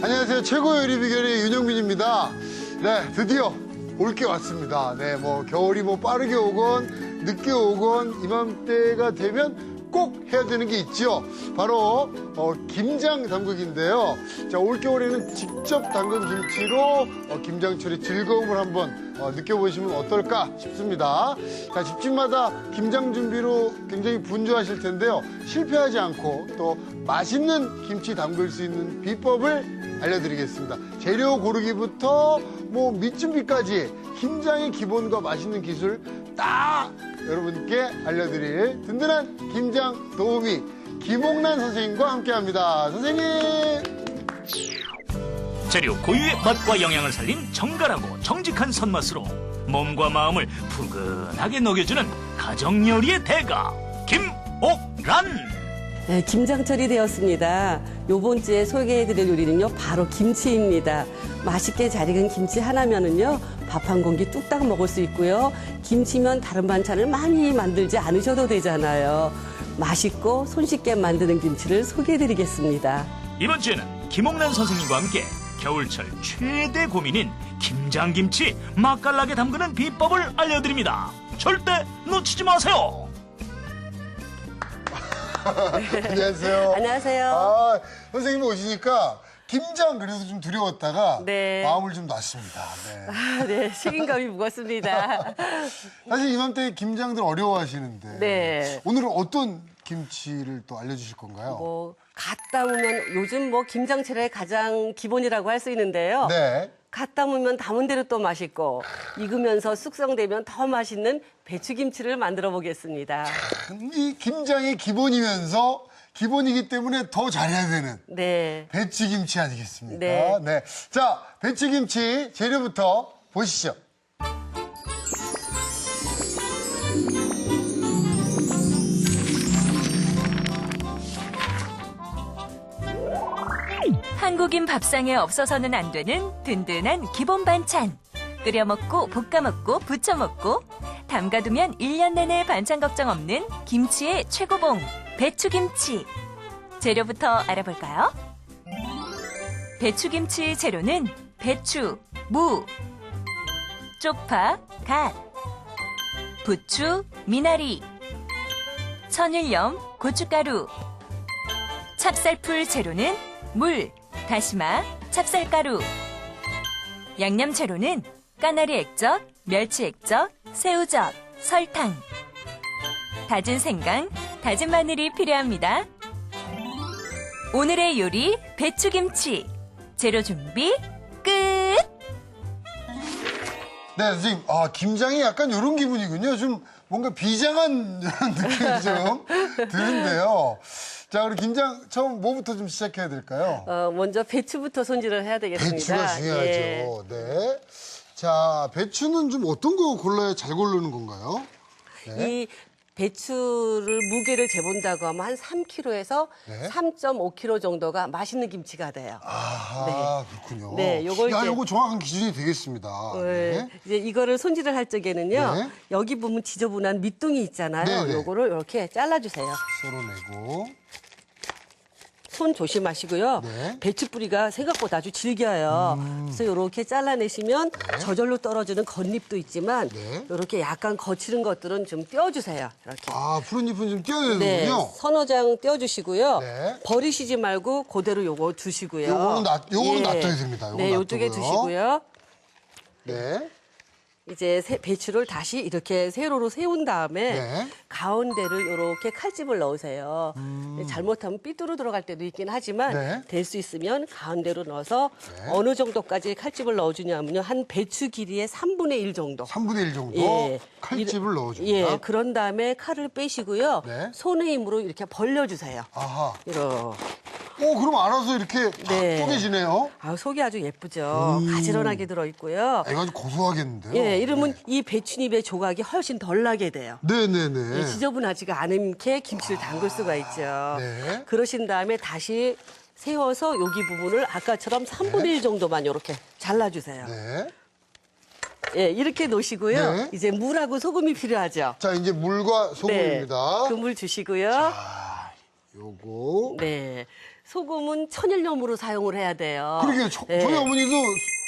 안녕하세요. 최고 요리 비결의 윤영빈입니다. 네, 드디어 올 게 왔습니다. 네, 뭐 겨울이 뭐 빠르게 오건 늦게 오건 이맘때가 되면 꼭 해야 되는 게 있죠. 바로 김장 담그기인데요. 자, 올겨울에는 직접 담근 김치로 김장철의 즐거움을 한번 느껴보시면 어떨까 싶습니다. 자, 집집마다 김장 준비로 굉장히 분주하실 텐데요. 실패하지 않고 또 맛있는 김치 담글 수 있는 비법을 알려드리겠습니다. 재료 고르기부터 뭐 밑준비까지 김장의 기본과 맛있는 기술 딱 여러분께 알려드릴 든든한 김장 도우미 김옥란 선생님과 함께합니다. 선생님! 재료 고유의 맛과 영양을 살린 정갈하고 정직한 손맛으로 몸과 마음을 푸근하게 녹여주는 가정요리의 대가 김옥란. 네, 김장철이 되었습니다. 요번 주에 소개해드릴 요리는요, 바로 김치입니다. 맛있게 잘 익은 김치 하나면은요, 밥 한 공기 뚝딱 먹을 수 있고요. 김치면 다른 반찬을 많이 만들지 않으셔도 되잖아요. 맛있고 손쉽게 만드는 김치를 소개해드리겠습니다. 이번 주에는 김옥란 선생님과 함께 겨울철 최대 고민인 김장김치 맛깔나게 담그는 비법을 알려드립니다. 절대 놓치지 마세요. 안녕하세요. 안녕하세요. 아, 선생님 오시니까 김장 그래서 좀 두려웠다가 네. 마음을 좀 놨습니다. 네. 아, 네, 책임감이 무겁습니다. 사실 이맘때 김장들 어려워하시는데 네. 오늘은 어떤 김치를 또 알려주실 건가요? 뭐, 갓 담으면 요즘 뭐 김장철의 가장 기본이라고 할 수 있는데요. 네. 갓 담으면 담은 대로 또 맛있고 익으면서 숙성되면 더 맛있는 배추김치를 만들어 보겠습니다. 이 김장이 기본이면서 기본이기 때문에 더 잘해야 되는 네. 배추김치 아니겠습니까? 네. 네. 자, 배추김치 재료부터 보시죠. 한국인 밥상에 없어서는 안 되는 든든한 기본 반찬. 끓여 먹고 볶아 먹고 부쳐 먹고 담가두면 1년 내내 반찬 걱정 없는 김치의 최고봉 배추김치. 재료부터 알아볼까요? 배추김치 재료는 배추, 무, 쪽파, 갓, 부추, 미나리, 천일염, 고춧가루. 찹쌀풀 재료는 물, 다시마, 찹쌀가루. 양념 재료는 까나리 액젓, 멸치 액젓, 새우젓, 설탕. 다진 생강, 다진 마늘이 필요합니다. 오늘의 요리 배추김치. 재료 준비 끝! 네, 선생님. 아, 김장이 약간 이런 기분이군요. 좀 뭔가 비장한 이런 느낌이 좀 드는데요. 자, 우리 김장 처음 뭐부터 좀 시작해야 될까요? 먼저 배추부터 손질을 해야 되겠습니다. 배추가 중요하죠. 예. 네. 자, 배추는 좀 어떤 거 골라야 잘 고르는 건가요? 네. 이 배추를 무게를 재본다고 하면 한 3kg에서 네. 3.5kg 정도가 맛있는 김치가 돼요. 아, 그렇군요. 네, 요걸 야, 이제- 요거 정확한 기준이 되겠습니다. 네. 이제 이거를 손질을 할 적에는요. 네. 여기 보면 지저분한 밑둥이 있잖아요. 네네. 요거를 이렇게 잘라주세요. 썰어내고. 손 조심하시고요. 네. 배추 뿌리가 생각보다 아주 질겨요. 그래서 이렇게 잘라내시면 저절로 떨어지는 겉잎도 있지만 네. 이렇게 약간 거칠은 것들은 좀 떼어주세요. 이렇게. 아, 푸른 잎은 좀 띄어야 네, 되는군요. 서너 장 떼어주시고요. 네. 버리시지 말고 그대로 요거 두시고요. 요거는 놔둬야 됩니다. 요거 네, 요쪽에 놔두고요. 두시고요. 네. 이제 배추를 다시 이렇게 세로로 세운 다음에 네. 가운데를 이렇게 칼집을 넣으세요. 잘못하면 삐뚤어 들어갈 때도 있긴 하지만 네. 될 수 있으면 가운데로 넣어서 네. 어느 정도까지 칼집을 넣어주냐면요. 한 배추 길이의 3분의 1 정도. 3분의 1 정도 예. 칼집을 넣어줍니다. 예, 그런 다음에 칼을 빼시고요. 네. 손의 힘으로 이렇게 벌려주세요. 아하. 이렇게. 그럼 알아서 이렇게 네. 쪼개지네요. 아, 속이 아주 예쁘죠. 가지런하게 들어있고요. 이거 아주 고소하겠는데요. 예, 이러면 네. 이 배추잎의 조각이 훨씬 덜 나게 돼요. 네네네. 예, 지저분하지가 않게 김치를 담글 수가 있죠. 네. 그러신 다음에 다시 세워서 여기 부분을 아까처럼 3분의 1 정도만 이렇게 잘라주세요. 네. 예, 이렇게 놓으시고요. 네. 이제 물하고 소금이 필요하죠. 자, 이제 물과 소금입니다. 그 물 주시고요. 요거. 네. 소금은 천일염으로 사용을 해야 돼요. 그러게 네. 저희 어머니도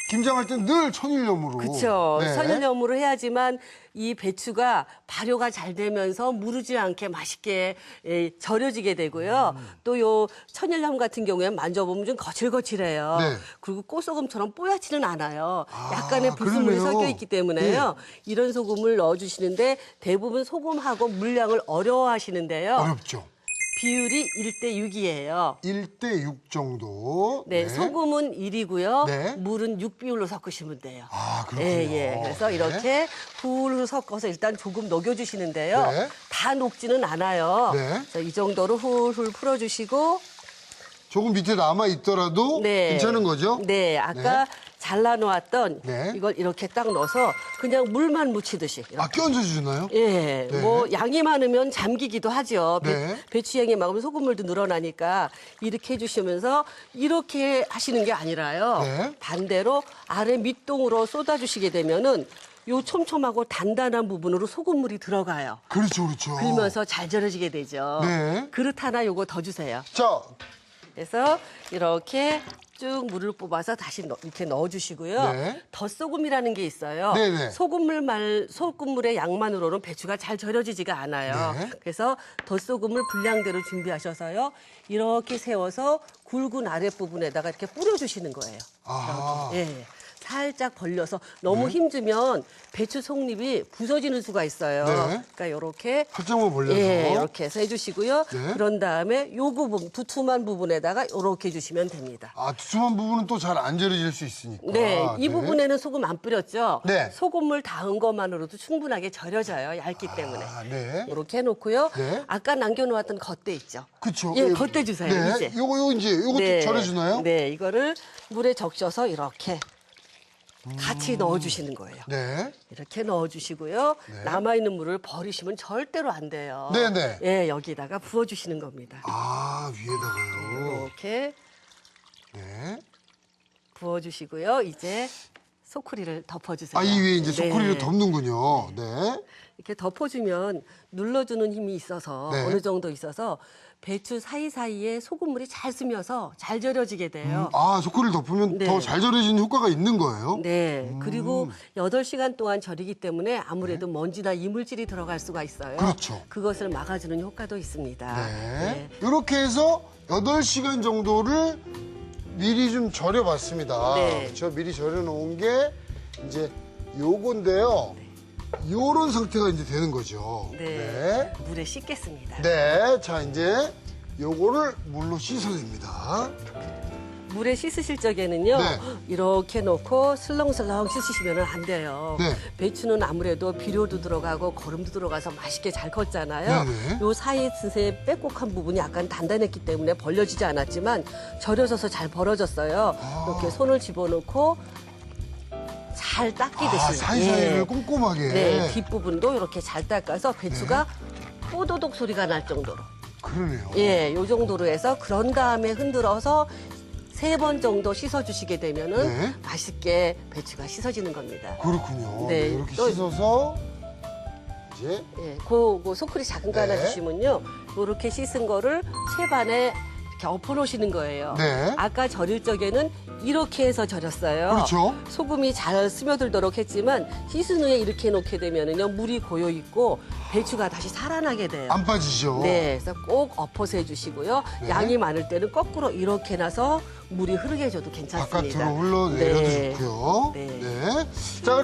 김장할 땐 늘 천일염으로. 그렇죠. 네. 천일염으로 해야지만 이 배추가 발효가 잘 되면서 무르지 않게 맛있게 절여지게 되고요. 또 요 천일염 같은 경우에는 만져보면 좀 거칠거칠해요. 네. 그리고 꽃소금처럼 뽀얗지는 않아요. 약간의 불순물이 그러네요. 섞여 있기 때문에요. 이런 소금을 넣어주시는데 대부분 소금하고 물량을 어려워하시는데요. 어렵죠. 비율이 1대 6이에요. 1대6 정도. 네, 소금은 1이고요. 네. 물은 6비율로 섞으시면 돼요. 아, 그렇군요. 예. 그래서 네. 이렇게 훌훌 섞어서 일단 조금 녹여주시는데요. 네. 다 녹지는 않아요. 네. 그래서 이 정도로 훌훌 풀어주시고. 조금 밑에 남아 있더라도 네. 괜찮은 거죠? 네, 아까 잘라놓았던 네. 이걸 이렇게 딱 넣어서 그냥 물만 묻히듯이. 이렇게. 아, 끼얹어 주나요? 예, 네. 뭐 양이 많으면 잠기기도 하죠. 네. 배추 양이 많으면 소금물도 늘어나니까 이렇게 해주시면서 이렇게 하시는 게 아니라요. 네. 반대로 아래 밑동으로 쏟아주시게 되면은 요 촘촘하고 단단한 부분으로 소금물이 들어가요. 그렇죠, 그렇죠. 그러면서 잘 절여지게 되죠. 네. 그릇 하나 요거 더 주세요. 자, 그래서 이렇게 쭉 물을 뽑아서 다시 이렇게 넣어주시고요. 네. 덧소금이라는 게 있어요. 네네. 소금물의 양만으로는 배추가 잘 절여지지가 않아요. 네. 그래서 덧소금을 분량대로 준비하셔서요. 이렇게 세워서 굵은 아랫부분에다가 이렇게 뿌려주시는 거예요. 아. 이렇게. 예. 살짝 벌려서 너무 힘주면 배추 속잎이 부서지는 수가 있어요. 네. 그러니까 이렇게 살짝만 벌려서. 예, 이렇게 해서 해주시고요. 네. 그런 다음에 요 부분, 두툼한 부분에다가 이렇게 해주시면 됩니다. 아, 두툼한 부분은 또 잘 안 절여질 수 있으니까. 네, 이 부분에는 소금 안 뿌렸죠? 네. 소금물 닿은 것만으로도 충분하게 절여져요, 얇기 때문에. 아, 네. 이렇게 해놓고요. 네. 아까 남겨놓았던 겉대 있죠? 그쵸. 예, 겉대 주세요, 네. 이제. 요거 이제, 요것도 절여주나요? 네, 이거를 물에 적셔서 이렇게 같이 넣어주시는 거예요. 네. 이렇게 넣어주시고요. 네. 남아있는 물을 버리시면 절대로 안 돼요. 네네. 예, 여기다가 부어주시는 겁니다. 아, 위에다가요. 이렇게 네. 부어주시고요. 이제 소쿠리를 덮어주세요. 아, 이 위에 이제 소쿠리를 네. 덮는군요. 네. 이렇게 덮어주면 눌러주는 힘이 있어서 네. 어느 정도 있어서 배추 사이사이에 소금물이 잘 스며서 잘 절여지게 돼요. 아, 소쿠리를 덮으면 네. 더 잘 절여지는 효과가 있는 거예요? 네. 그리고 8시간 동안 절이기 때문에 아무래도 먼지나 이물질이 들어갈 수가 있어요. 네. 그렇죠. 그것을 막아주는 효과도 있습니다. 네. 이렇게 해서 8시간 정도를 미리 좀 절여봤습니다. 네. 저 미리 절여놓은 게 이제 요건데요. 요런 상태가 이제 되는 거죠. 네. 물에 씻겠습니다. 네. 자, 이제 요거를 물로 씻어줍니다. 물에 씻으실 적에는요, 네. 이렇게 놓고 슬렁슬렁 씻으시면 안 돼요. 네. 배추는 아무래도 비료도 들어가고 거름도 들어가서 맛있게 잘 컸잖아요. 네네. 요 사이에 빼곡한 부분이 약간 단단했기 때문에 벌려지지 않았지만 절여져서 잘 벌어졌어요. 이렇게 손을 집어넣고 잘 닦이듯이. 아, 사이사이를 예. 꼼꼼하게. 네, 뒷부분도 이렇게 잘 닦아서 배추가 뽀도독 소리가 날 정도로. 그러네요. 예, 요 정도로 해서 그런 다음에 흔들어서 3번 정도 씻어주시게 되면은 네. 맛있게 배추가 씻어지는 겁니다. 그렇군요. 네, 네, 이렇게 또- 씻어서 이제 예, 그 소쿠리 작은 거 하나 네. 주시면요. 요렇게 씻은 거를 채반에 이렇게 엎어놓으시는 거예요. 네. 아까 절일 적에는 이렇게 해서 절였어요. 그렇죠. 소금이 잘 스며들도록 했지만 씻은 후에 이렇게 놓게 되면은요. 물이 고여 있고 배추가 다시 살아나게 돼요. 안 빠지죠. 네, 그래서 꼭 엎어서 해주시고요. 네. 양이 많을 때는 거꾸로 이렇게 놔서 물이 흐르게 해줘도 괜찮습니다. 바깥으로 흘러내려도 네.